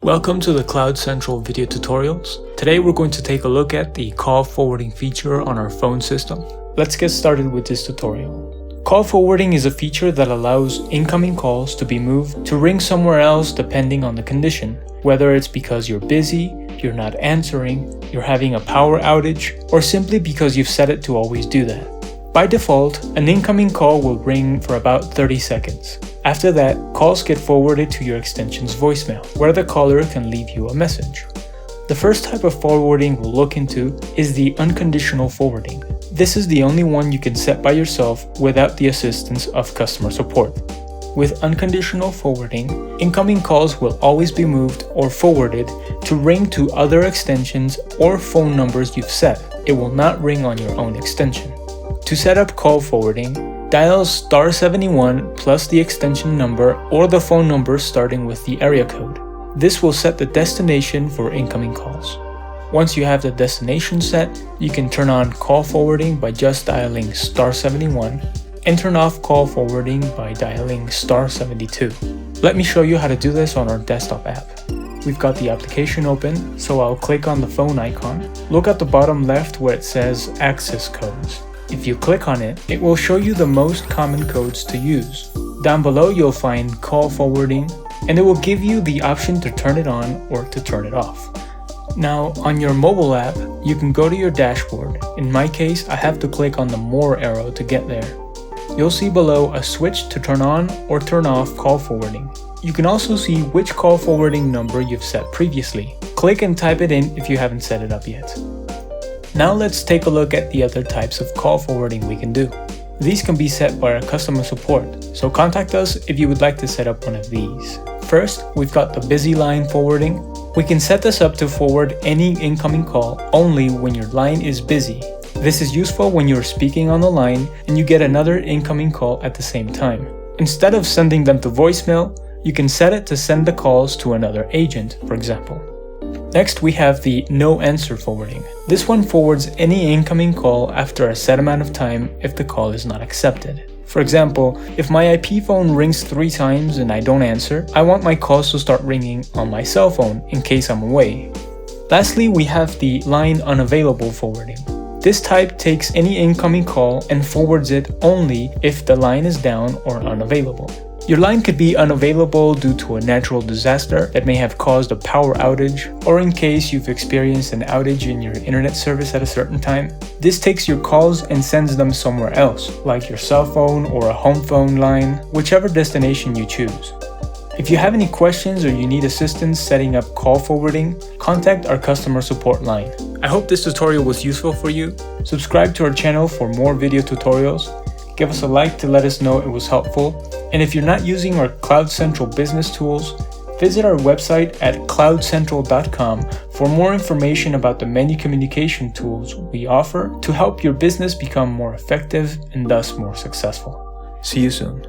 Welcome to the CloudCentral video tutorials. Today we're going to take a look at the call forwarding feature on our phone system. Let's get started with this tutorial. Call forwarding is a feature that allows incoming calls to be moved to ring somewhere else depending on the condition, whether it's because you're busy, you're not answering, you're having a power outage, or simply because you've set it to always do that. By default, an incoming call will ring for about 30 seconds. After that, calls get forwarded to your extension's voicemail, where the caller can leave you a message. The first type of forwarding we'll look into is the unconditional forwarding. This is the only one you can set by yourself without the assistance of customer support. With unconditional forwarding, incoming calls will always be moved or forwarded to ring to other extensions or phone numbers you've set. It will not ring on your own extension. To set up call forwarding, dial *71 plus the extension number or the phone number starting with the area code. This will set the destination for incoming calls. Once you have the destination set, you can turn on call forwarding by just dialing *71 and turn off call forwarding by dialing *72. Let me show you how to do this on our desktop app. We've got the application open, so I'll click on the phone icon. Look at the bottom left where it says access codes. If you click on it, it will show you the most common codes to use. Down below you'll find call forwarding, and it will give you the option to turn it on or to turn it off. Now, on your mobile app, you can go to your dashboard. In my case, I have to click on the more arrow to get there. You'll see below a switch to turn on or turn off call forwarding. You can also see which call forwarding number you've set previously. Click and type it in if you haven't set it up yet. Now let's take a look at the other types of call forwarding we can do. These can be set by our customer support, so contact us if you would like to set up one of these. First, we've got the busy line forwarding. We can set this up to forward any incoming call only when your line is busy. This is useful when you're speaking on the line and you get another incoming call at the same time. Instead of sending them to voicemail, you can set it to send the calls to another agent, for example. Next, we have the no answer forwarding. This one forwards any incoming call after a set amount of time if the call is not accepted. For example, if my IP phone rings 3 times and I don't answer, I want my calls to start ringing on my cell phone in case I'm away. Lastly, we have the line unavailable forwarding. This type takes any incoming call and forwards it only if the line is down or unavailable. Your line could be unavailable due to a natural disaster that may have caused a power outage, or in case you've experienced an outage in your internet service at a certain time. This takes your calls and sends them somewhere else, like your cell phone or a home phone line, whichever destination you choose. If you have any questions or you need assistance setting up call forwarding, contact our customer support line. I hope this tutorial was useful for you. Subscribe to our channel for more video tutorials. Give us a like to let us know it was helpful. And if you're not using our CloudCentral business tools, visit our website at CloudCentral.com for more information about the many communication tools we offer to help your business become more effective and thus more successful. See you soon.